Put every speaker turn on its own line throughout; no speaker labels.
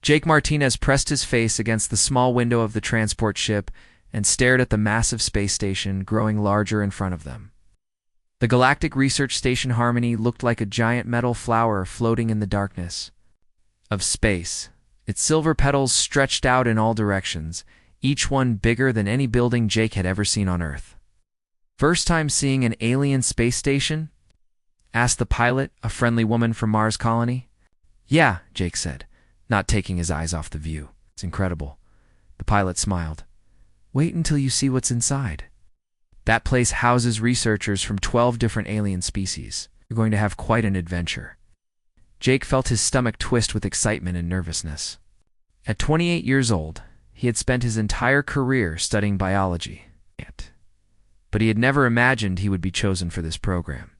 Jake Martinez pressed his face against the small window of the transport ship and stared at the massive space station growing larger in front of them. The Galactic Research Station Harmony looked like a giant metal flower floating in the darkness of space. Its silver petals stretched out in all directions, each one bigger than any building Jake had ever seen on Earth. "First time seeing an alien space station?" asked the pilot, a friendly woman from Mars Colony. "Yeah," Jake said, not taking his eyes off the view. "It's incredible." The pilot smiled. "Wait until you see what's inside. That place houses researchers from 12 different alien species. You're going to have quite an adventure." Jake felt his stomach twist with excitement and nervousness. At 28 years old, he had spent his entire career studying biology. But he had never imagined he would be chosen for this program.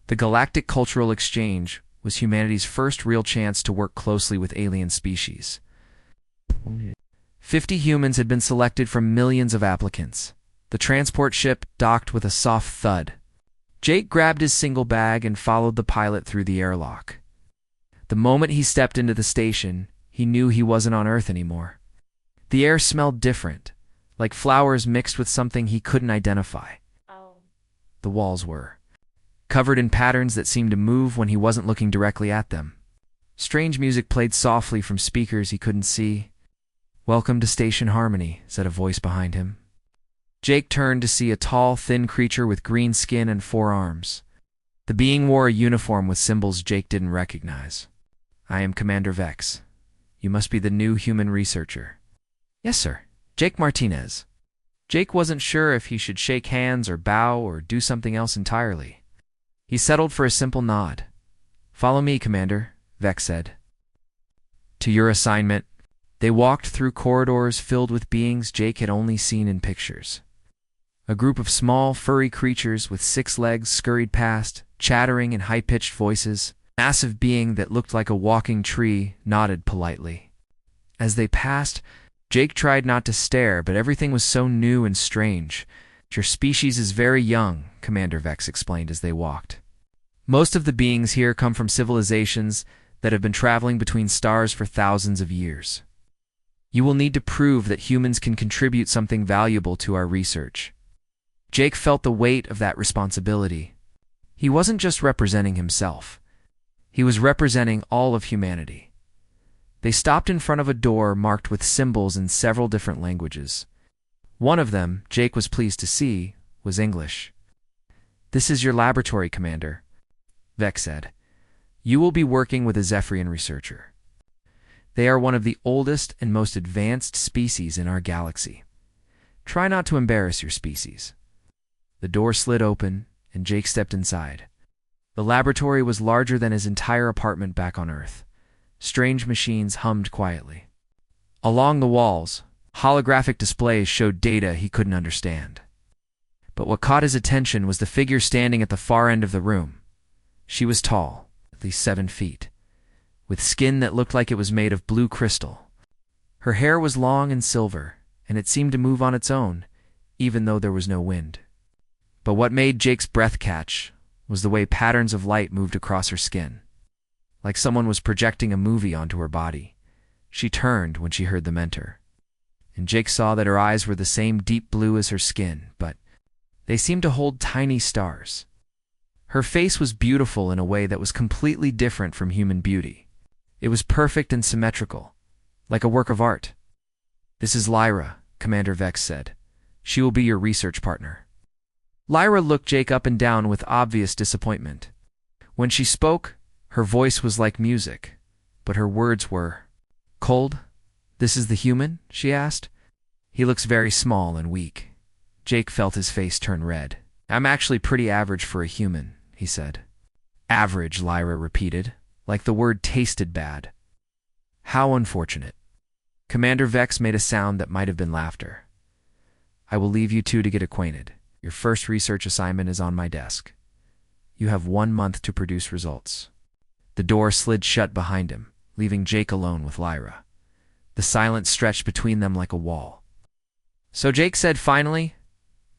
The Galactic Cultural Exchange was humanity's first real chance to work closely with alien species. 50 humans had been selected from millions of applicants. The transport ship docked with a soft thud. Jake grabbed his single bag and followed the pilot through the airlock. The moment he stepped into the station, he knew he wasn't on Earth anymore. The air smelled different, like flowers mixed with something he couldn't identify. The walls were covered in patterns that seemed to move when he wasn't looking directly at them. Strange music played softly from speakers he couldn't see. "Welcome to Station Harmony," said a voice behind him. Jake turned to see a tall, thin creature with green skin and 4 arms. The being wore a uniform with symbols Jake didn't recognize. "I am Commander Vex. You must be the new human researcher." "Yes, sir. Jake Martinez." Jake wasn't sure if he should shake hands or bow or do something else entirely. He settled for a simple nod. "Follow me, Commander," Vex said. "To your assignment." They walked through corridors filled with beings Jake had only seen in pictures. A group of small, furry creatures with 6 legs scurried past, chattering in high-pitched voices. A massive being that looked like a walking tree nodded politely. As they passed, Jake tried not to stare, but everything was so new and strange. "Your species is very young," Commander Vex explained as they walked. "Most of the beings here come from civilizations that have been traveling between stars for thousands of years. You will need to prove that humans can contribute something valuable to our research." Jake felt the weight of that responsibility. He wasn't just representing himself. He was representing all of humanity. They stopped in front of a door marked with symbols in several different languages. One of them, Jake was pleased to see, was English. "This is your laboratory, Commander," Vex said. "You will be working with a Zephyrian researcher. They are one of the oldest and most advanced species in our galaxy. Try not to embarrass your species." The door slid open, and Jake stepped inside. The laboratory was larger than his entire apartment back on Earth. Strange machines hummed quietly. Along the walls, holographic displays showed data he couldn't understand. But what caught his attention was the figure standing at the far end of the room. She was tall, at least 7 feet, with skin that looked like it was made of blue crystal. Her hair was long and silver, and it seemed to move on its own, even though there was no wind. But what made Jake's breath catch was the way patterns of light moved across her skin, like someone was projecting a movie onto her body. She turned when she heard them enter, and Jake saw that her eyes were the same deep blue as her skin, but they seemed to hold tiny stars. Her face was beautiful in a way that was completely different from human beauty. It was perfect and symmetrical, like a work of art. "This is Lyra," Commander Vex said. "She will be your research partner." Lyra looked Jake up and down with obvious disappointment. When she spoke, her voice was like music, but her words were cold. "This is the human?" she asked. "He looks very small and weak." Jake felt his face turn red. "I'm actually pretty average for a human," he said. "Average," Lyra repeated, like the word tasted bad. "How unfortunate." Commander Vex made a sound that might have been laughter. "I will leave you two to get acquainted. Your first research assignment is on my desk. You have 1 month to produce results." The door slid shut behind him, leaving Jake alone with Lyra. The silence stretched between them like a wall. "So," Jake said finally,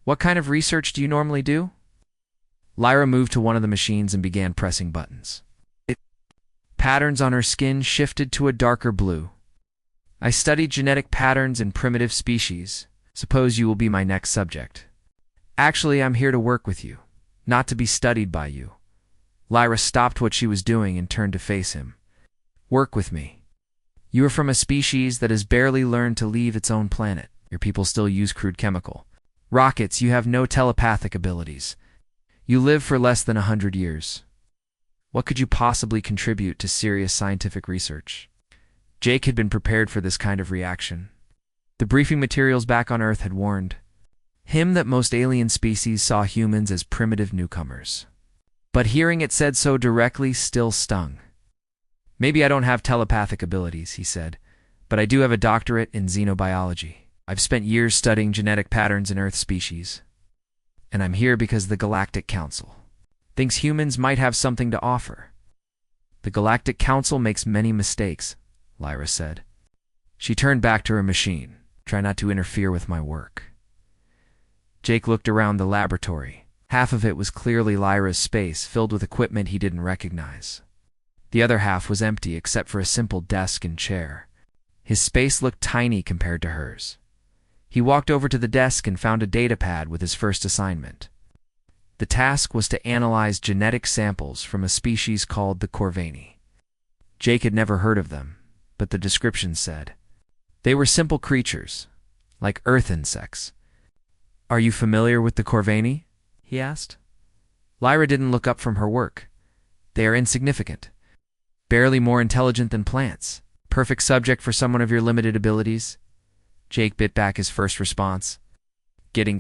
"what kind of research do you normally do?" Lyra moved to one of the machines and began pressing buttons. Patterns on her skin shifted to a darker blue, I studied genetic patterns in primitive species. Suppose you will be my next subject. Actually, I'm here to work with you, not to be studied by you. Lyra stopped what she was doing and turned to face him. Work with me. You are from a species that has barely learned to leave its own planet. Your people still use crude chemical rockets. You have no telepathic abilities. You live for less than 100 years. What could you possibly contribute to serious scientific research? Jake had been prepared for this kind of reaction. The briefing materials back on Earth had warned him that most alien species saw humans as primitive newcomers. But hearing it said so directly still stung. Maybe I don't have telepathic abilities, he said, but I do have a doctorate in xenobiology. I've spent years studying genetic patterns in Earth species. And I'm here because the Galactic Council thinks humans might have something to offer. The Galactic Council makes many mistakes, Lyra said. She turned back to her machine. Try not to interfere with my work. Jake looked around the laboratory. Half of it was clearly Lyra's space, filled with equipment he didn't recognize. The other half was empty except for a simple desk and chair. His space looked tiny compared to hers. He walked over to the desk and found a datapad with his first assignment. The task was to analyze genetic samples from a species called the Corvani. Jake had never heard of them, but the description said they were simple creatures, like earth insects. Are you familiar with the Corvani? He asked. Lyra didn't look up from her work. They are insignificant, barely more intelligent than plants. Perfect subject for someone of your limited abilities. Jake bit back his first response. Getting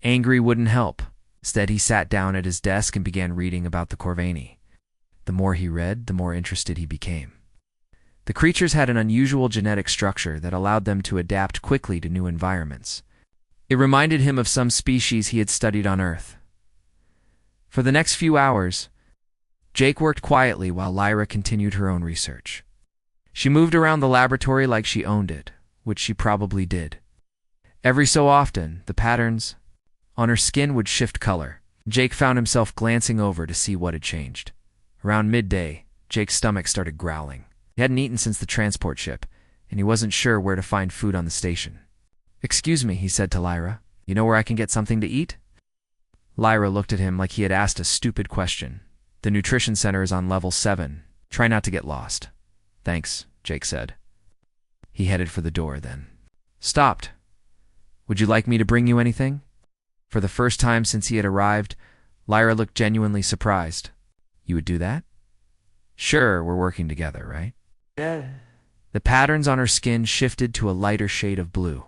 angry wouldn't help. Instead, he sat down at his desk and began reading about the Corvani. The more he read, the more interested he became. The creatures had an unusual genetic structure that allowed them to adapt quickly to new environments. It reminded him of some species he had studied on Earth. For the next few hours, Jake worked quietly while Lyra continued her own research. She moved around the laboratory like she owned it, which she probably did. Every so often, the patterns on her skin would shift color. Jake found himself glancing over to see what had changed. Around midday, Jake's stomach started growling. He hadn't eaten since the transport ship, and he wasn't sure where to find food on the station. Excuse me, he said to Lyra. You know where I can get something to eat? Lyra looked at him like he had asked a stupid question. The nutrition center is on level 7. Try not to get lost. Thanks, Jake said. He headed for the door then. Stopped. Would you like me to bring you anything? For the first time since he had arrived, Lyra looked genuinely surprised. You would do that? Sure, we're working together, right? Yeah. The patterns on her skin shifted to a lighter shade of blue.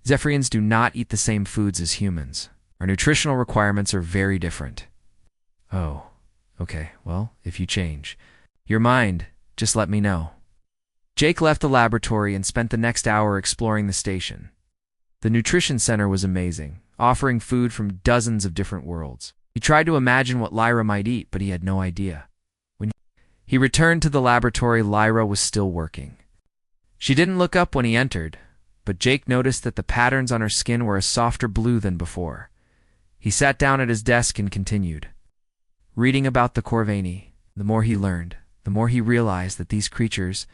Zephyrians do not eat the same foods as humans. Our nutritional requirements are very different. Oh, okay, well, if you change your mind, just let me know. Jake left the laboratory and spent the next hour exploring the station. The nutrition center was amazing, offering food from dozens of different worlds. He tried to imagine what Lyra might eat, but he had no idea. When he returned to the laboratory, Lyra was still working. She didn't look up when he entered, but Jake noticed that the patterns on her skin were a softer blue than before. He sat down at his desk and continued reading about the Corvani. The more he learned, the more he realized that these creatures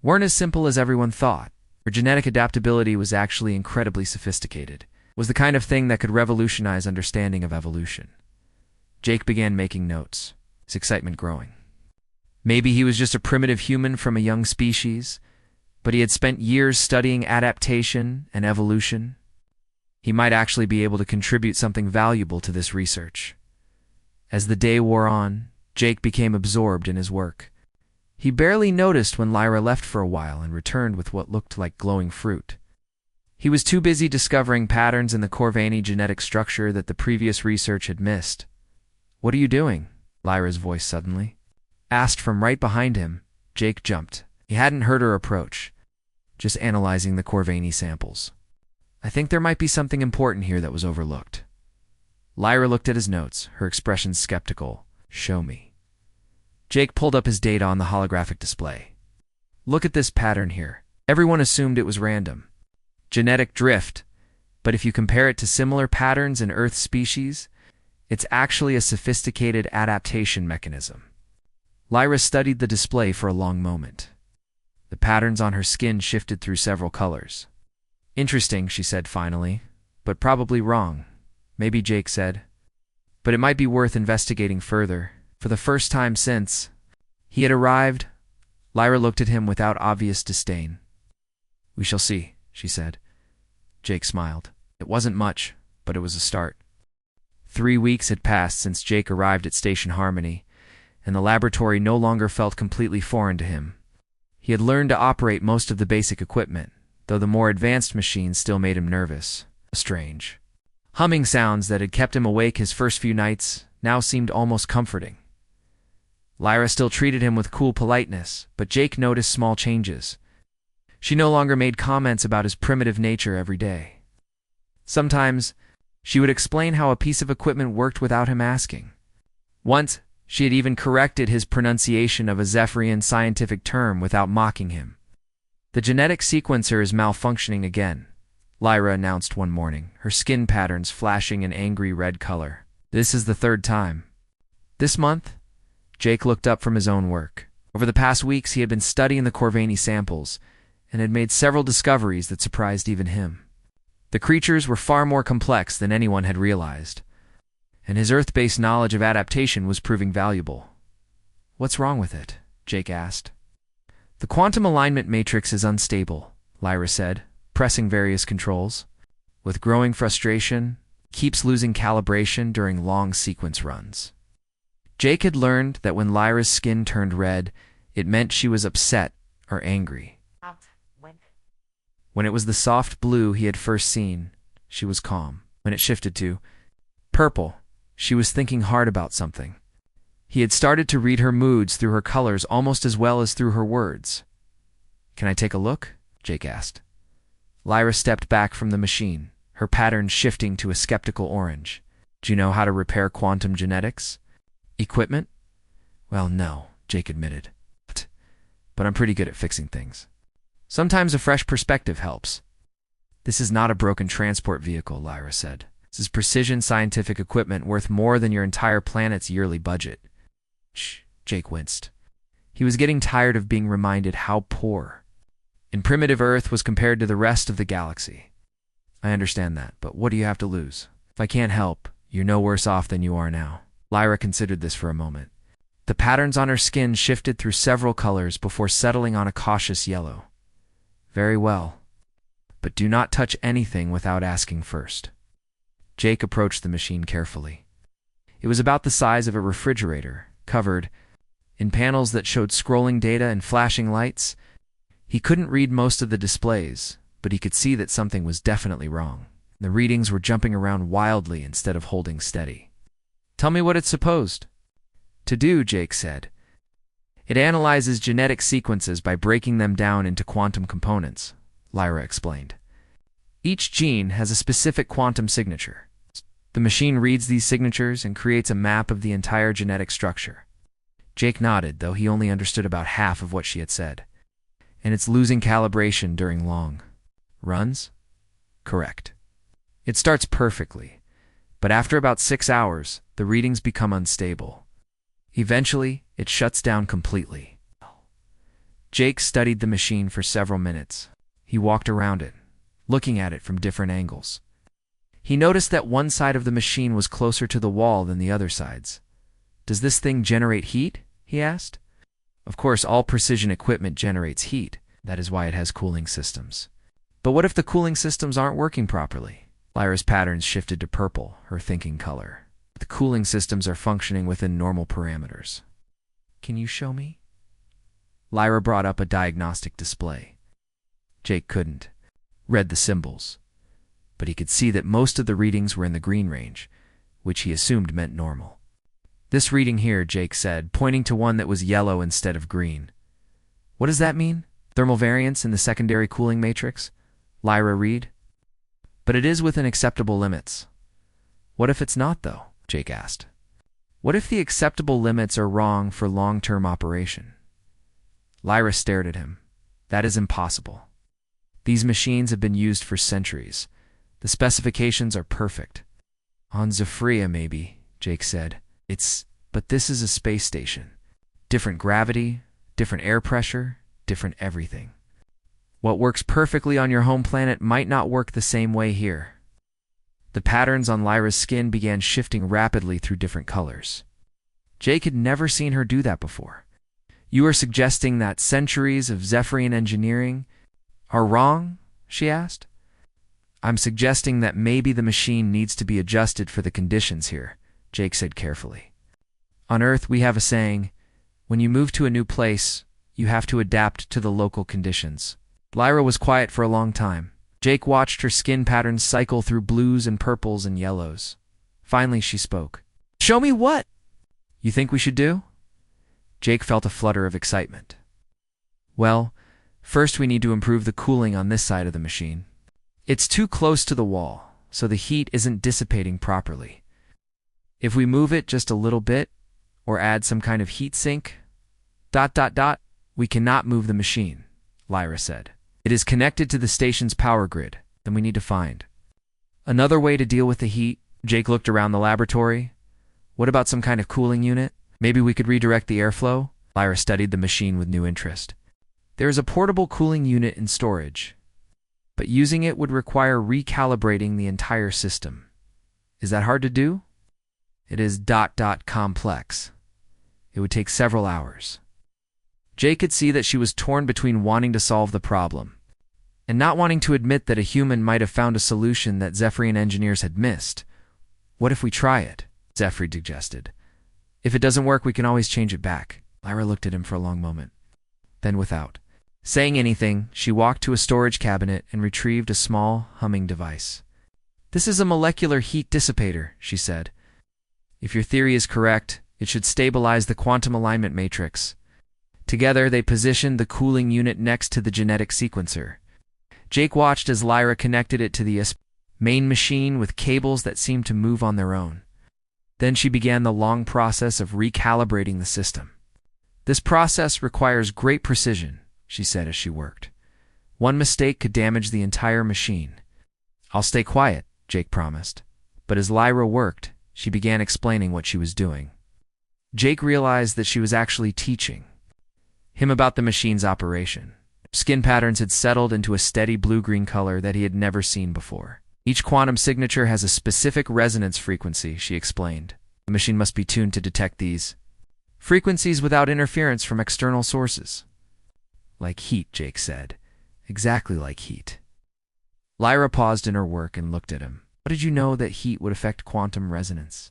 weren't as simple as everyone thought. Their genetic adaptability was actually incredibly sophisticated. It was the kind of thing that could revolutionize understanding of evolution. Jake began making notes, his excitement growing. Maybe he was just a primitive human from a young species, but he had spent years studying adaptation and evolution. He might actually be able to contribute something valuable to this research. As the day wore on, Jake became absorbed in his work. He barely noticed when Lyra left for a while and returned with what looked like glowing fruit. He was too busy discovering patterns in the Corvani genetic structure that the previous research had missed. What are you doing? Lyra's voice suddenly asked from right behind him. Jake jumped. He hadn't heard her approach. Just analyzing the Corvani samples. I think there might be something important here that was overlooked. Lyra looked at his notes, her expression skeptical. Show me. Jake pulled up his data on the holographic display. Look at this pattern here. Everyone assumed it was random. Genetic drift. But if you compare it to similar patterns in Earth species, it's actually a sophisticated adaptation mechanism. Lyra studied the display for a long moment. The patterns on her skin shifted through several colors. "Interesting," she said finally, "but probably wrong." "Maybe," Jake said. "But it might be worth investigating further." For the first time since he had arrived, Lyra looked at him without obvious disdain. "We shall see," she said. Jake smiled. It wasn't much, but it was a start. 3 weeks had passed since Jake arrived at Station Harmony, and the laboratory no longer felt completely foreign to him. He had learned to operate most of the basic equipment, though the more advanced machines still made him nervous. Strange humming sounds that had kept him awake his first few nights now seemed almost comforting. Lyra still treated him with cool politeness, but Jake noticed small changes. She no longer made comments about his primitive nature every day. Sometimes, she would explain how a piece of equipment worked without him asking. Once, she had even corrected his pronunciation of a Zephyrian scientific term without mocking him. "The genetic sequencer is malfunctioning again," Lyra announced one morning, her skin patterns flashing an angry red color. "This is the 3rd time." This month, Jake looked up from his own work. Over the past weeks, he had been studying the Corvini samples and had made several discoveries that surprised even him. The creatures were far more complex than anyone had realized, and his Earth-based knowledge of adaptation was proving valuable. "What's wrong with it?" Jake asked. "The quantum alignment matrix is unstable," Lyra said, pressing various controls. With growing frustration, it keeps losing calibration during long sequence runs. Jake had learned that when Lyra's skin turned red, it meant she was upset or angry. When it was the soft blue he had first seen, she was calm. When it shifted to purple, she was thinking hard about something. He had started to read her moods through her colors almost as well as through her words. "Can I take a look?" Jake asked. Lyra stepped back from the machine, her patterns shifting to a skeptical orange. "Do you know how to repair quantum genetics? Equipment?" "Well, no," Jake admitted. But I'm pretty good at fixing things. Sometimes a fresh perspective helps." "This is not a broken transport vehicle," Lyra said. "This is precision scientific equipment worth more than your entire planet's yearly budget." "Shh," Jake winced. He was getting tired of being reminded how poor in primitive Earth was compared to the rest of the galaxy. "I understand that, but what do you have to lose? If I can't help, you're no worse off than you are now." Lyra considered this for a moment. The patterns on her skin shifted through several colors before settling on a cautious yellow. "Very well, but do not touch anything without asking first." Jake approached the machine carefully. It was about the size of a refrigerator, covered in panels that showed scrolling data and flashing lights. He couldn't read most of the displays, but he could see that something was definitely wrong. The readings were jumping around wildly instead of holding steady. "Tell me what it's supposed to do," Jake said. "It analyzes genetic sequences by breaking them down into quantum components," Lyra explained. "Each gene has a specific quantum signature. The machine reads these signatures and creates a map of the entire genetic structure." Jake nodded, though he only understood about half of what she had said. "And it's losing calibration during long runs?" "Correct. It starts perfectly, but after about 6 hours, the readings become unstable. Eventually, it shuts down completely." Jake studied the machine for several minutes. He walked around it, looking at it from different angles. He noticed that one side of the machine was closer to the wall than the other sides. "Does this thing generate heat?" he asked. "Of course, all precision equipment generates heat. That is why it has cooling systems." "But what if the cooling systems aren't working properly?" Lyra's patterns shifted to purple, her thinking color. "The cooling systems are functioning within normal parameters." "Can you show me?" Lyra brought up a diagnostic display. Jake couldn't read the symbols, but he could see that most of the readings were in the green range, which he assumed meant normal. "This reading here," Jake said, pointing to one that was yellow instead of green. "What does that mean? Thermal variance in the secondary cooling matrix?" Lyra read. "But it is within acceptable limits." "What if it's not, though?" Jake asked. "What if the acceptable limits are wrong for long-term operation?" Lyra stared at him. "That is impossible. These machines have been used for centuries. The specifications are perfect." "On Zephyria, maybe," Jake said. But this is a space station. Different gravity, different air pressure, different everything. What works perfectly on your home planet might not work the same way here. The patterns on Lyra's skin began shifting rapidly through different colors. Jake had never seen her do that before. "You are suggesting that centuries of Zephyrian engineering are wrong?" she asked. "I'm suggesting that maybe the machine needs to be adjusted for the conditions here," Jake said carefully. "On Earth, we have a saying, when you move to a new place, you have to adapt to the local conditions." Lyra was quiet for a long time. Jake watched her skin patterns cycle through blues and purples and yellows. Finally, she spoke. "Show me what you think we should do?" Jake felt a flutter of excitement. "Well, first we need to improve the cooling on this side of the machine. It's too close to the wall, so the heat isn't dissipating properly. If we move it just a little bit, or add some kind of heat sink, ... we cannot move the machine," Lyra said. "It is connected to the station's power grid, then we need to find another way to deal with the heat." Jake looked around the laboratory. "What about some kind of cooling unit? Maybe we could redirect the airflow?" Lyra studied the machine with new interest. "There is a portable cooling unit in storage, but using it would require recalibrating the entire system. Is that hard to do?" "It is ... complex. It would take several hours." Jake could see that she was torn between wanting to solve the problem and not wanting to admit that a human might have found a solution that Zephyrian engineers had missed. "What if we try it?" Zephyr suggested. "If it doesn't work, we can always change it back." Lyra looked at him for a long moment. Then, without saying anything, she walked to a storage cabinet and retrieved a small, humming device. "This is a molecular heat dissipator," she said. "If your theory is correct, it should stabilize the quantum alignment matrix." Together, they positioned the cooling unit next to the genetic sequencer. Jake watched as Lyra connected it to the main machine with cables that seemed to move on their own. Then she began the long process of recalibrating the system. "This process requires great precision," she said as she worked. "One mistake could damage the entire machine." "I'll stay quiet," Jake promised. But as Lyra worked, she began explaining what she was doing. Jake realized that she was actually teaching him about the machine's operation. Skin patterns had settled into a steady blue-green color that he had never seen before. "Each quantum signature has a specific resonance frequency," she explained. "The machine must be tuned to detect these frequencies without interference from external sources." "Like heat," Jake said. "Exactly like heat." Lyra paused in her work and looked at him. "How did you know that heat would affect quantum resonance?"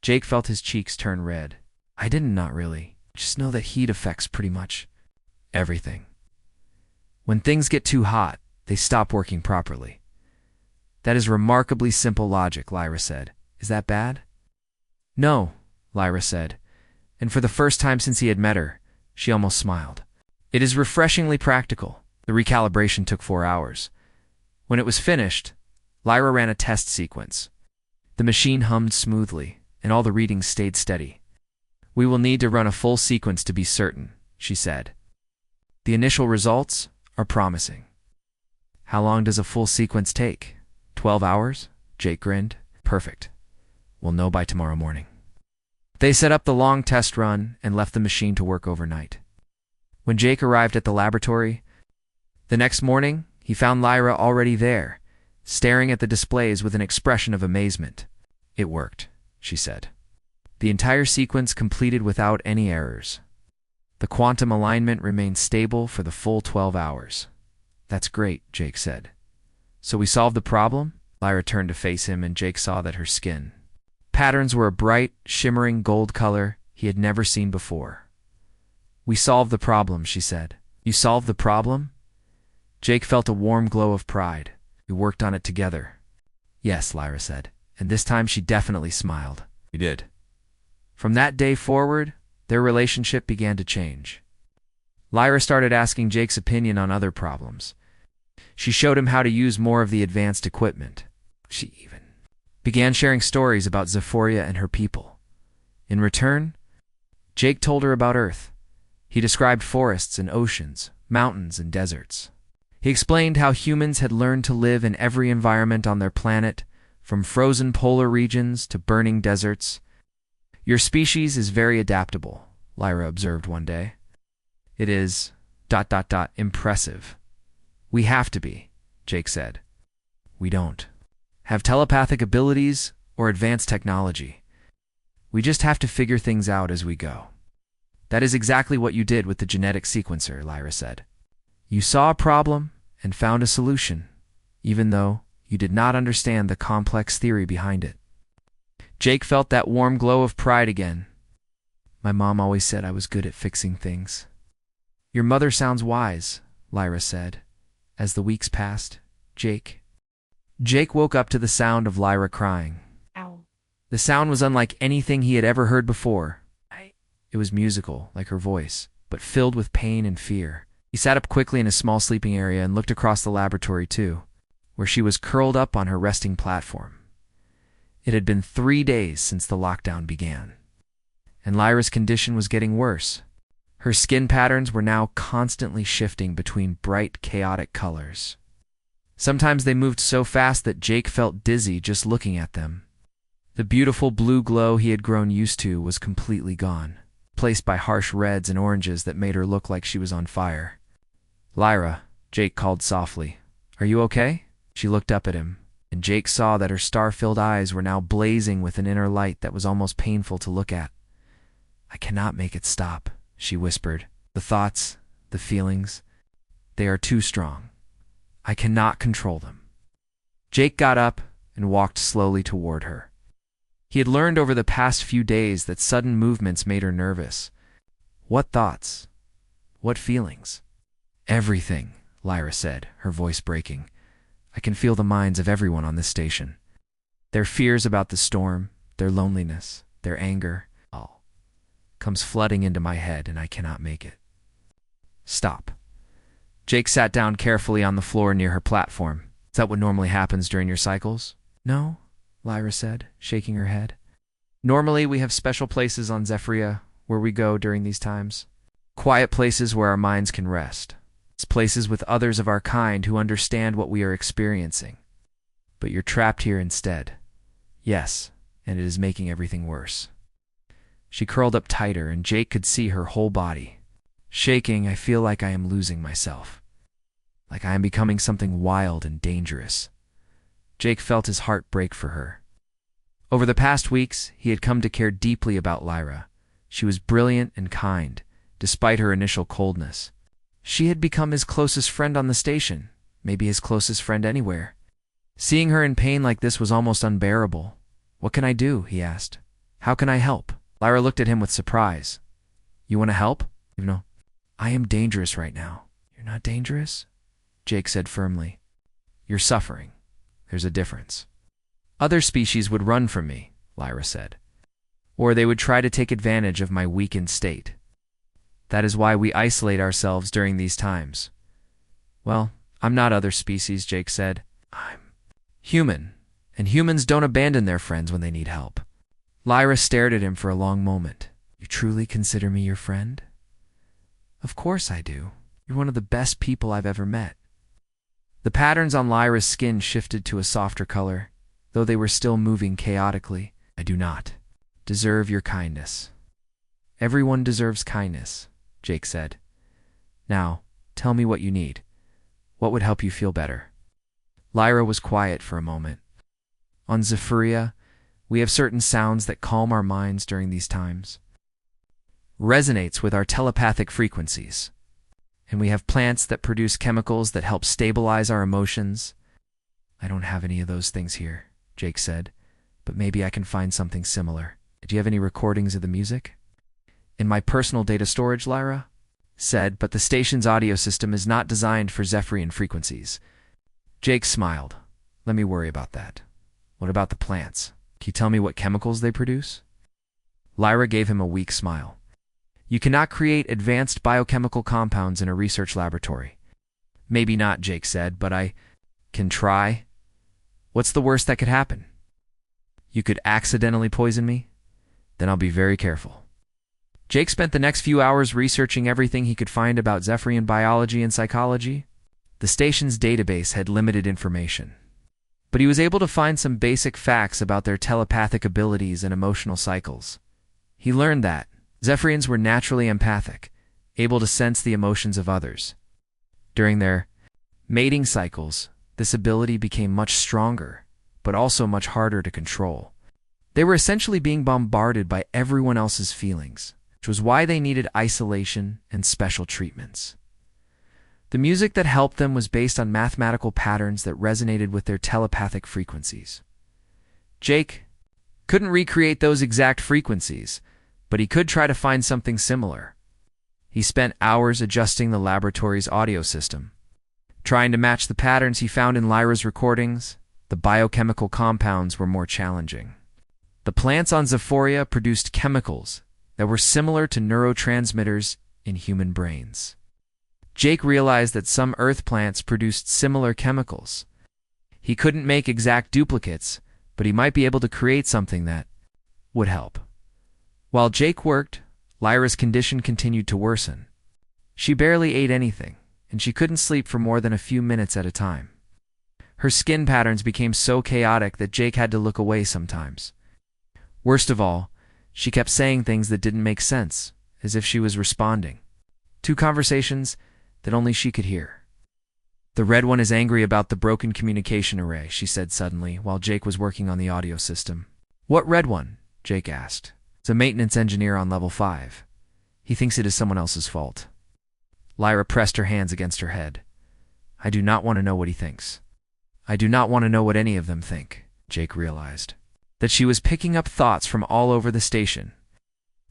Jake felt his cheeks turn red. "I didn't, not really. Just know that heat affects pretty much everything. When things get too hot, they stop working properly." "That is remarkably simple logic," Lyra said. "Is that bad?" "No," Lyra said, and for the first time since he had met her, she almost smiled. "It is refreshingly practical." The recalibration took 4 hours. When it was finished, Lyra ran a test sequence. The machine hummed smoothly, and all the readings stayed steady. "We will need to run a full sequence to be certain," she said. "The initial results are promising." "How long does a full sequence take? 12 hours? Jake grinned. "Perfect. We'll know by tomorrow morning." They set up the long test run and left the machine to work overnight. When Jake arrived at the laboratory the next morning, he found Lyra already there, staring at the displays with an expression of amazement. "It worked," she said. "The entire sequence completed without any errors. The quantum alignment remained stable for the full 12 hours. "That's great," Jake said. "So we solved the problem?" Lyra turned to face him, and Jake saw that her skin patterns were a bright, shimmering gold color he had never seen before. "We solved the problem," she said. "You solved the problem?" Jake felt a warm glow of pride. "We worked on it together." "Yes," Lyra said, and this time she definitely smiled. "We did." From that day forward, their relationship began to change. Lyra started asking Jake's opinion on other problems. She showed him how to use more of the advanced equipment. She even began sharing stories about Zephyria and her people. In return, Jake told her about Earth. He described forests and oceans, mountains and deserts. He explained how humans had learned to live in every environment on their planet, from frozen polar regions to burning deserts. "Your species is very adaptable," Lyra observed one day. "It is, Impressive. We have to be, Jake said. We don't have telepathic abilities or advanced technology. We just have to figure things out as we go. That is exactly what you did with the genetic sequencer, Lyra said. You saw a problem and found a solution, even though you did not understand the complex theory behind it. Jake felt that warm glow of pride again. My mom always said I was good at fixing things. Your mother sounds wise, Lyra said. As the weeks passed, Jake woke up to the sound of Lyra crying.
Ow.
The sound was unlike anything he had ever heard before. It was musical, like her voice, but filled with pain and fear. He sat up quickly in a small sleeping area and looked across the laboratory too, where she was curled up on her resting platform. It had been 3 days since the lockdown began, and Lyra's condition was getting worse. Her skin patterns were now constantly shifting between bright, chaotic colors. Sometimes they moved so fast that Jake felt dizzy just looking at them. The beautiful blue glow he had grown used to was completely gone, replaced by harsh reds and oranges that made her look like she was on fire. Lyra, Jake called softly. Are you okay? She looked up at him, and Jake saw that her star-filled eyes were now blazing with an inner light that was almost painful to look at. I cannot make it stop, she whispered. The thoughts, the feelings, they are too strong. I cannot control them. Jake got up and walked slowly toward her. He had learned over the past few days that sudden movements made her nervous. What thoughts? What feelings? Everything, Lyra said, her voice breaking. I can feel the minds of everyone on this station. Their fears about the storm, their loneliness, their anger, all comes flooding into my head and I cannot make it. Stop. Jake sat down carefully on the floor near her platform. Is that what normally happens during your cycles? No, Lyra said, shaking her head. Normally we have special places on Zephyria where we go during these times. Quiet places where our minds can rest. It's places with others of our kind who understand what we are experiencing. But you're trapped here instead. Yes, and it is making everything worse. She curled up tighter and Jake could see her whole body. Shaking, I feel like I am losing myself. Like I am becoming something wild and dangerous. Jake felt his heart break for her. Over the past weeks, he had come to care deeply about Lyra. She was brilliant and kind, despite her initial coldness. She had become his closest friend on the station, maybe his closest friend anywhere. Seeing her in pain like this was almost unbearable. What can I do? He asked. How can I help? Lyra looked at him with surprise. You want to help? No. I am dangerous right now. You're not dangerous? Jake said firmly. You're suffering. There's a difference. Other species would run from me, Lyra said. Or they would try to take advantage of my weakened state. That is why we isolate ourselves during these times. Well, I'm not other species, Jake said. I'm human, and humans don't abandon their friends when they need help. Lyra stared at him for a long moment. You truly consider me your friend? Of course I do. You're one of the best people I've ever met. The patterns on Lyra's skin shifted to a softer color, though they were still moving chaotically. I do not deserve your kindness. Everyone deserves kindness, Jake said. Now, tell me what you need. What would help you feel better? Lyra was quiet for a moment. On Zephyria, we have certain sounds that calm our minds during these times. Resonates with our telepathic frequencies. And we have plants that produce chemicals that help stabilize our emotions. I don't have any of those things here, Jake said, but maybe I can find something similar. Do you have any recordings of the music? In my personal data storage, Lyra said, but the station's audio system is not designed for Zephyrian frequencies. Jake smiled. Let me worry about that. What about the plants? Can you tell me what chemicals they produce? Lyra gave him a weak smile. You cannot create advanced biochemical compounds in a research laboratory. Maybe not, Jake said, but I can try. What's the worst that could happen? You could accidentally poison me? Then I'll be very careful. Jake spent the next few hours researching everything he could find about Zephyrian biology and psychology. The station's database had limited information, but he was able to find some basic facts about their telepathic abilities and emotional cycles. He learned that Zephyrians were naturally empathic, able to sense the emotions of others. During their mating cycles, this ability became much stronger, but also much harder to control. They were essentially being bombarded by everyone else's feelings, which was why they needed isolation and special treatments. The music that helped them was based on mathematical patterns that resonated with their telepathic frequencies. Jake couldn't recreate those exact frequencies, but he could try to find something similar. He spent hours adjusting the laboratory's audio system, trying to match the patterns he found in Lyra's recordings. The biochemical compounds were more challenging. The plants on Zephoria produced chemicals that were similar to neurotransmitters in human brains. Jake realized that some Earth plants produced similar chemicals. He couldn't make exact duplicates, but he might be able to create something that would help. While Jake worked, Lyra's condition continued to worsen. She barely ate anything, and she couldn't sleep for more than a few minutes at a time. Her skin patterns became so chaotic that Jake had to look away sometimes. Worst of all, she kept saying things that didn't make sense, as if she was responding to conversations that only she could hear. "The red one is angry about the broken communication array," she said suddenly, while Jake was working on the audio system. "What red one?" Jake asked. "It's a maintenance engineer on level 5. He thinks it is someone else's fault." Lyra pressed her hands against her head. "I do not want to know what he thinks. I do not want to know what any of them think." Jake realized that she was picking up thoughts from all over the station.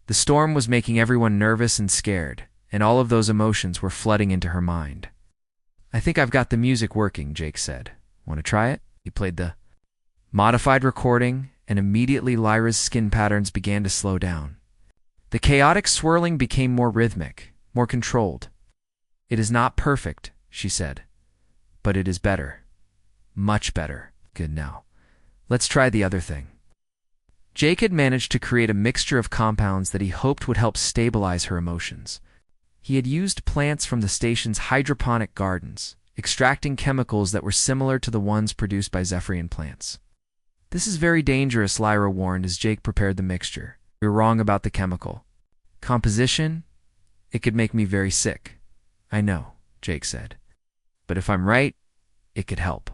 The storm was making everyone nervous and scared, and all of those emotions were flooding into her mind. "I think I've got the music working," Jake said. "Want to try it?" He played the modified recording, and immediately Lyra's skin patterns began to slow down. The chaotic swirling became more rhythmic, more controlled. "It is not perfect," she said, "but it is better. Much better. Good now. Let's try the other thing." Jake had managed to create a mixture of compounds that he hoped would help stabilize her emotions. He had used plants from the station's hydroponic gardens, extracting chemicals that were similar to the ones produced by Zephyrian plants. "This is very dangerous," Lyra warned as Jake prepared the mixture. "You're wrong about the chemical composition. It could make me very sick." "I know," Jake said. "But if I'm right, it could help.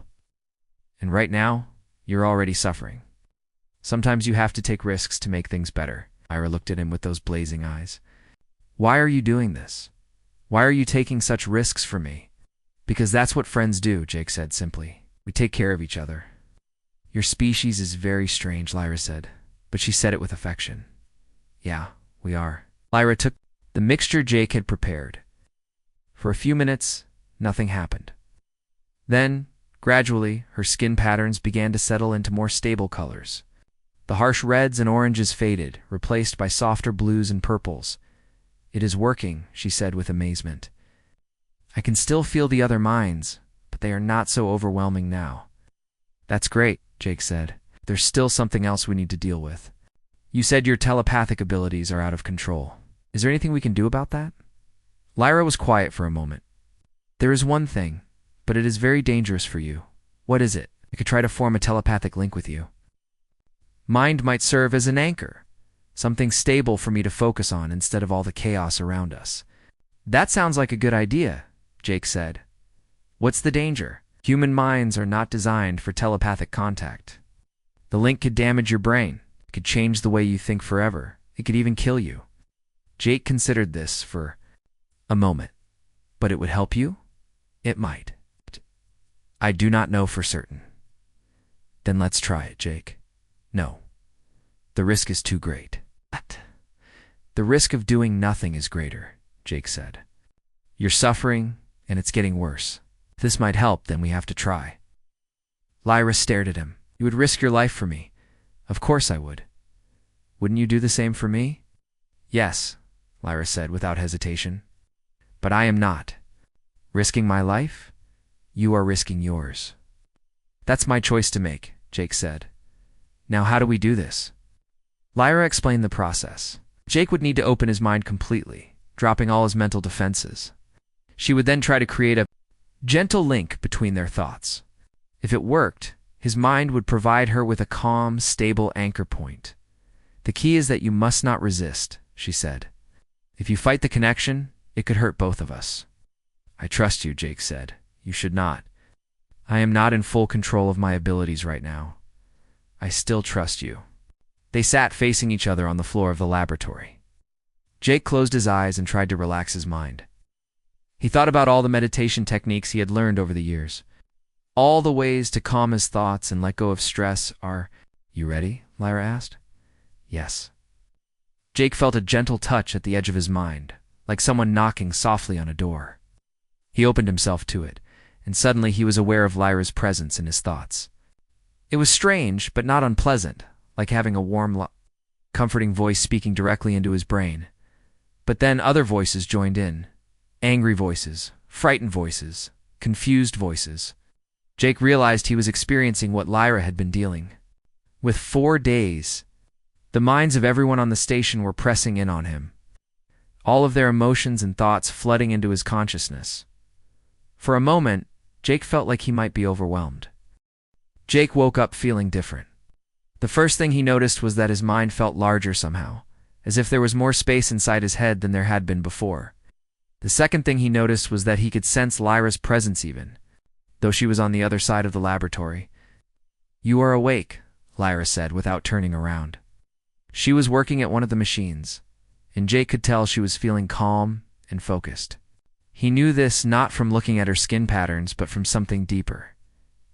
And right now, you're already suffering. Sometimes you have to take risks to make things better." Lyra looked at him with those blazing eyes. "Why are you doing this? Why are you taking such risks for me?" "Because that's what friends do," Jake said simply. "We take care of each other." "Your species is very strange," Lyra said, but she said it with affection. "Yeah, we are." Lyra took the mixture Jake had prepared. For a few minutes, nothing happened. Then, gradually, her skin patterns began to settle into more stable colors. The harsh reds and oranges faded, replaced by softer blues and purples. "It is working," she said with amazement. "I can still feel the other minds, but they are not so overwhelming now." "That's great," Jake said. "There's still something else we need to deal with. You said your telepathic abilities are out of control. Is there anything we can do about that?" Lyra was quiet for a moment. "There is one thing, but it is very dangerous for you." "What is it?" "I could try to form a telepathic link with you. Mind might serve as an anchor, something stable for me to focus on instead of all the chaos around us." "That sounds like a good idea," Jake said. "What's the danger?" "Human minds are not designed for telepathic contact. The link could damage your brain. It could change the way you think forever. It could even kill you." Jake considered this for a moment. "But it would help you?" "It might. I do not know for certain." "Then let's try it, Jake." "No. The risk is too great." "What?" "The risk of doing nothing is greater," Jake said. "You're suffering, and it's getting worse. If this might help, then we have to try." Lyra stared at him. "You would risk your life for me." "Of course I would. Wouldn't you do the same for me?" "Yes," Lyra said without hesitation. "But I am not. Risking my life? You are risking yours." "That's my choice to make," Jake said. "Now how do we do this?" Lyra explained the process. Jake would need to open his mind completely, dropping all his mental defenses. She would then try to create a gentle link between their thoughts. If it worked, his mind would provide her with a calm, stable anchor point. "The key is that you must not resist," she said. "If you fight the connection, It could hurt both of us. I trust you, Jake said. You should not. I am not in full control of my abilities right now. I still trust you. They sat facing each other on the floor of the laboratory. Jake closed his eyes and tried to relax his mind. He thought about all the meditation techniques he had learned over the years. All the ways to calm his thoughts and let go of stress are... You ready? Lyra asked. Yes. Jake felt a gentle touch at the edge of his mind, like someone knocking softly on a door. He opened himself to it, and suddenly he was aware of Lyra's presence in his thoughts. It was strange, but not unpleasant, like having a warm, comforting voice speaking directly into his brain. But then other voices joined in. Angry voices, frightened voices, confused voices. Jake realized he was experiencing what Lyra had been dealing with 4 days. The minds of everyone on the station were pressing in on him, all of their emotions and thoughts flooding into his consciousness. For a moment, Jake felt like he might be overwhelmed. Jake woke up feeling different. The first thing he noticed was that his mind felt larger somehow, as if there was more space inside his head than there had been before. The second thing he noticed was that he could sense Lyra's presence even, though she was on the other side of the laboratory. You are awake, Lyra said without turning around. She was working at one of the machines, and Jake could tell she was feeling calm and focused. He knew this not from looking at her skin patterns, but from something deeper.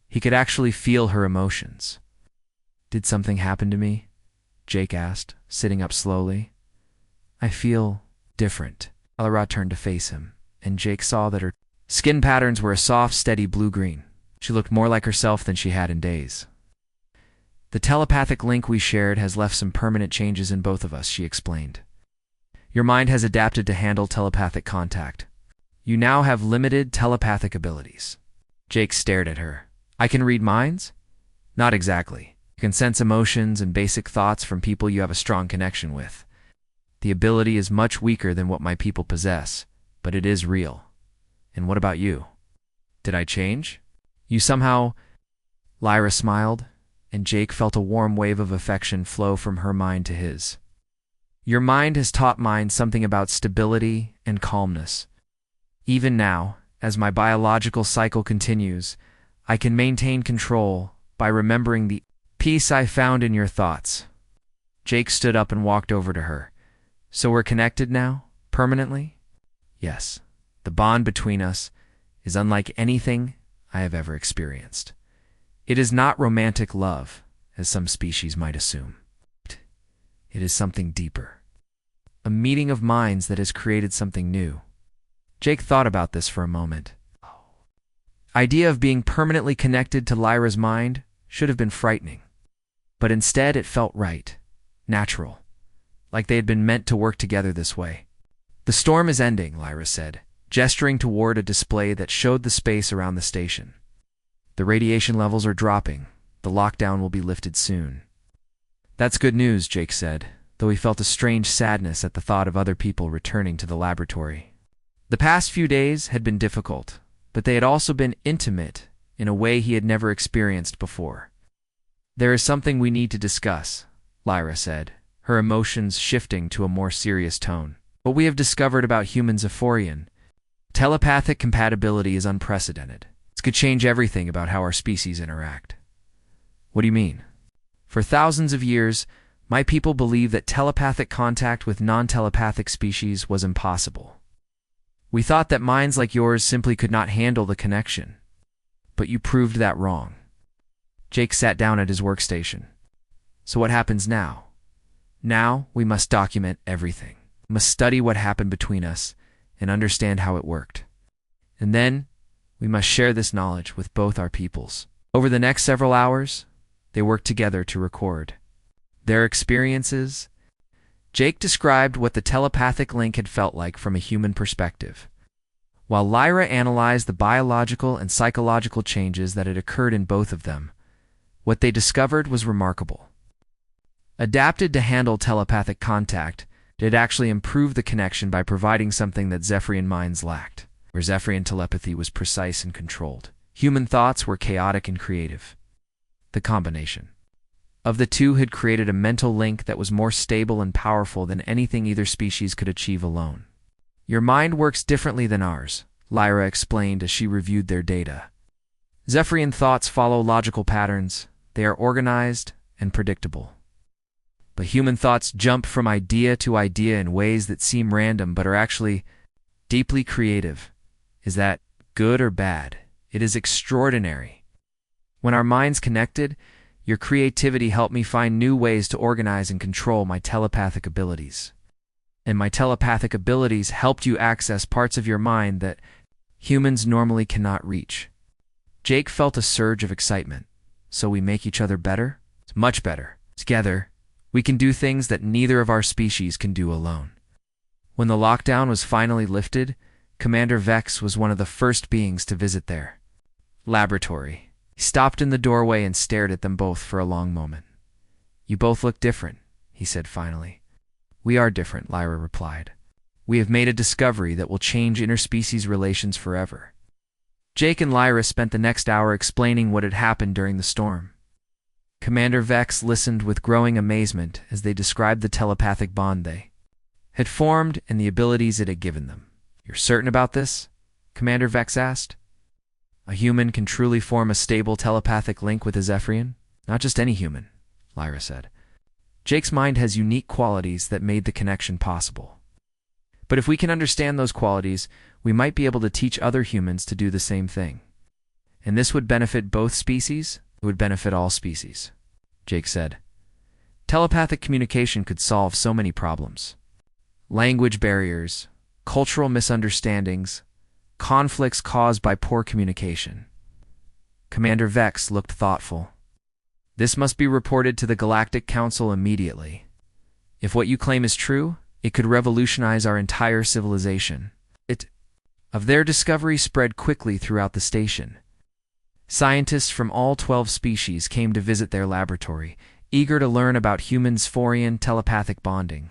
He could actually feel her emotions. Did something happen to me? Jake asked, sitting up slowly. I feel different. Lyra turned to face him, and Jake saw that her skin patterns were a soft, steady blue-green. She looked more like herself than she had in days. The telepathic link we shared has left some permanent changes in both of us, she explained. Your mind has adapted to handle telepathic contact. You now have limited telepathic abilities. Jake stared at her. I can read minds? Not exactly. You can sense emotions and basic thoughts from people you have a strong connection with. The ability is much weaker than what my people possess, but it is real. And what about you? Did I change? You somehow... Lyra smiled, and Jake felt a warm wave of affection flow from her mind to his. Your mind has taught mine something about stability and calmness. Even now, as my biological cycle continues, I can maintain control by remembering the peace I found in your thoughts. Jake stood up and walked over to her. So we're connected now, permanently? Yes. The bond between us is unlike anything I have ever experienced. It is not romantic love, as some species might assume. It is something deeper. A meeting of minds that has created something new. Jake thought about this for a moment. Idea of being permanently connected to Lyra's mind should have been frightening. But instead it felt right, natural, like they had been meant to work together this way. The storm is ending, Lyra said, gesturing toward a display that showed the space around the station. The radiation levels are dropping. The lockdown will be lifted soon. That's good news, Jake said, though he felt a strange sadness at the thought of other people returning to the laboratory. The past few days had been difficult, but they had also been intimate in a way he had never experienced before. There is something we need to discuss, Lyra said, her emotions shifting to a more serious tone. What we have discovered about humans Ephorian, telepathic compatibility is unprecedented. This could change everything about how our species interact. What do you mean? For thousands of years, my people believed that telepathic contact with non-telepathic species was impossible. We thought that minds like yours simply could not handle the connection. But you proved that wrong. Jake sat down at his workstation. So what happens now? Now we must document everything. We must study what happened between us and understand how it worked. And then we must share this knowledge with both our peoples. Over the next several hours, they worked together to record their experiences. Jake described what the telepathic link had felt like from a human perspective, while Lyra analyzed the biological and psychological changes that had occurred in both of them. What they discovered was remarkable. Adapted to handle telepathic contact, it had actually improved the connection by providing something that Zephyrian minds lacked, where Zephyrian telepathy was precise and controlled. Human thoughts were chaotic and creative. The combination of the two had created a mental link that was more stable and powerful than anything either species could achieve alone. Your mind works differently than ours, Lyra explained as she reviewed their data. Zephyrian thoughts follow logical patterns. They are organized and predictable. But human thoughts jump from idea to idea in ways that seem random but are actually deeply creative. Is that good or bad? It is extraordinary. When our minds connected, your creativity helped me find new ways to organize and control my telepathic abilities. And my telepathic abilities helped you access parts of your mind that humans normally cannot reach. Jake felt a surge of excitement. So we make each other better? Much better. Together, we can do things that neither of our species can do alone. When the lockdown was finally lifted, Commander Vex was one of the first beings to visit their laboratory. He stopped in the doorway and stared at them both for a long moment. "You both look different," he said finally. "We are different," Lyra replied. "We have made a discovery that will change interspecies relations forever." Jake and Lyra spent the next hour explaining what had happened during the storm. Commander Vex listened with growing amazement as they described the telepathic bond they had formed and the abilities it had given them. "You're certain about this?" Commander Vex asked. "A human can truly form a stable telepathic link with a Zephyrian?" "Not just any human," Lyra said. "Jake's mind has unique qualities that made the connection possible. But if we can understand those qualities, we might be able to teach other humans to do the same thing. And this would benefit both species. It would benefit all species," Jake said. "Telepathic communication could solve so many problems. Language barriers, cultural misunderstandings, conflicts caused by poor communication." Commander Vex looked thoughtful. "This must be reported to the Galactic Council immediately. If what you claim is true, it could revolutionize our entire civilization." Of their discovery spread quickly throughout the station. Scientists from all 12 species came to visit their laboratory, eager to learn about human-Sphorian telepathic bonding.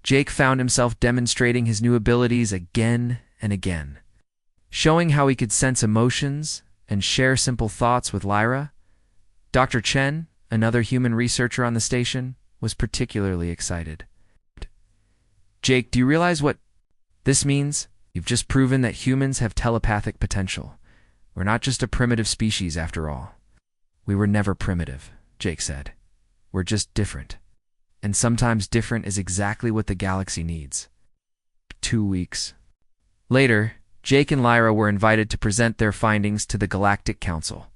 Jake found himself demonstrating his new abilities again and again. Showing how he could sense emotions and share simple thoughts with Lyra. Dr. Chen, another human researcher on the station, was particularly excited. "Jake, do you realize what this means? You've just proven that humans have telepathic potential. We're not just a primitive species after all." "We were never primitive," Jake said. "We're just different. And sometimes different is exactly what the galaxy needs." 2 weeks later, Jake and Lyra were invited to present their findings to the Galactic Council.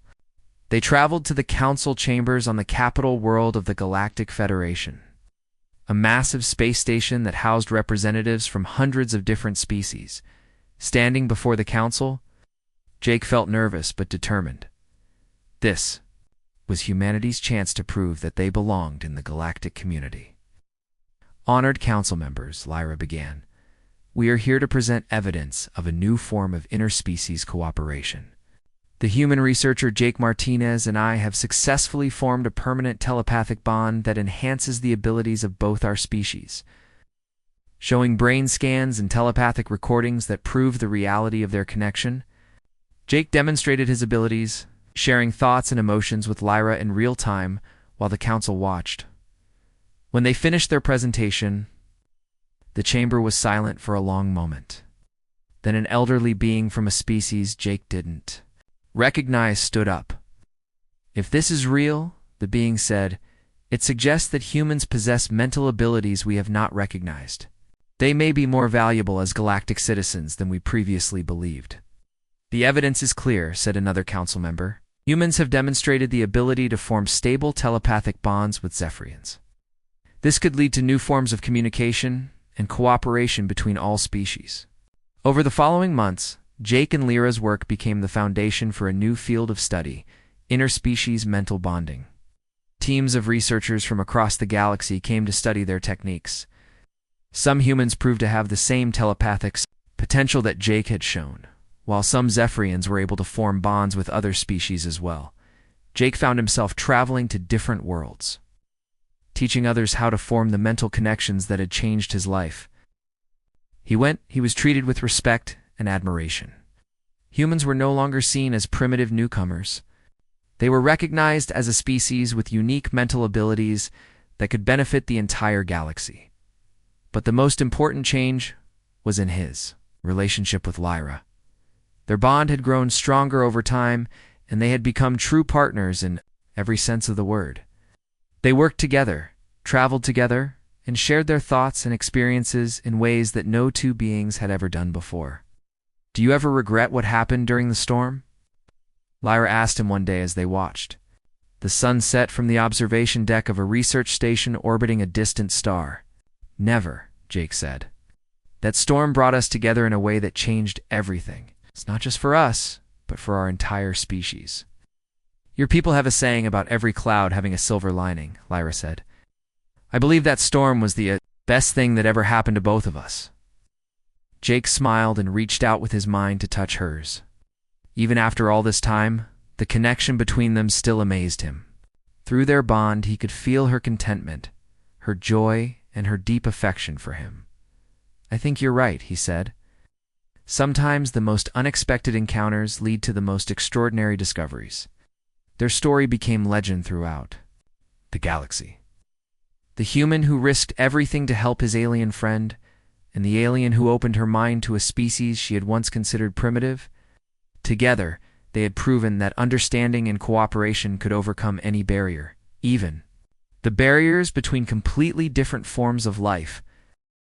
They traveled to the council chambers on the capital world of the Galactic Federation, a massive space station that housed representatives from hundreds of different species. Standing before the council, Jake felt nervous but determined. This was humanity's chance to prove that they belonged in the galactic community. "Honored council members," Lyra began, "we are here to present evidence of a new form of interspecies cooperation. The human researcher Jake Martinez and I have successfully formed a permanent telepathic bond that enhances the abilities of both our species, showing brain scans and telepathic recordings that prove the reality of their connection." Jake demonstrated his abilities, sharing thoughts and emotions with Lyra in real time while the council watched. When they finished their presentation, the chamber was silent for a long moment. Then an elderly being from a species Jake didn't recognize stood up. "If this is real," the being said, "it suggests that humans possess mental abilities we have not recognized. They may be more valuable as galactic citizens than we previously believed." "The evidence is clear," said another council member. "Humans have demonstrated the ability to form stable telepathic bonds with Zephyrians. This could lead to new forms of communication and cooperation between all species." Over the following months, Jake and Lyra's work became the foundation for a new field of study, interspecies mental bonding. Teams of researchers from across the galaxy came to study their techniques. Some humans proved to have the same telepathic potential that Jake had shown, while some Zephyrians were able to form bonds with other species as well. Jake found himself traveling to different worlds, teaching others how to form the mental connections that had changed his life. He was treated with respect and admiration. Humans were no longer seen as primitive newcomers. They were recognized as a species with unique mental abilities that could benefit the entire galaxy. But the most important change was in his relationship with Lyra. Their bond had grown stronger over time, and they had become true partners in every sense of the word. They worked together, traveled together, and shared their thoughts and experiences in ways that no two beings had ever done before. "Do you ever regret what happened during the storm?" Lyra asked him one day as they watched. The sun set from the observation deck of a research station orbiting a distant star. "Never," Jake said. "That storm brought us together in a way that changed everything. It's not just for us, but for our entire species." "Your people have a saying about every cloud having a silver lining," Lyra said. "I believe that storm was the best thing that ever happened to both of us." Jake smiled and reached out with his mind to touch hers. Even after all this time, the connection between them still amazed him. Through their bond, he could feel her contentment, her joy, and her deep affection for him. "I think you're right," he said. "Sometimes the most unexpected encounters lead to the most extraordinary discoveries." Their story became legend throughout the galaxy. The human who risked everything to help his alien friend, and the alien who opened her mind to a species she had once considered primitive. Together, they had proven that understanding and cooperation could overcome any barrier, even the barriers between completely different forms of life.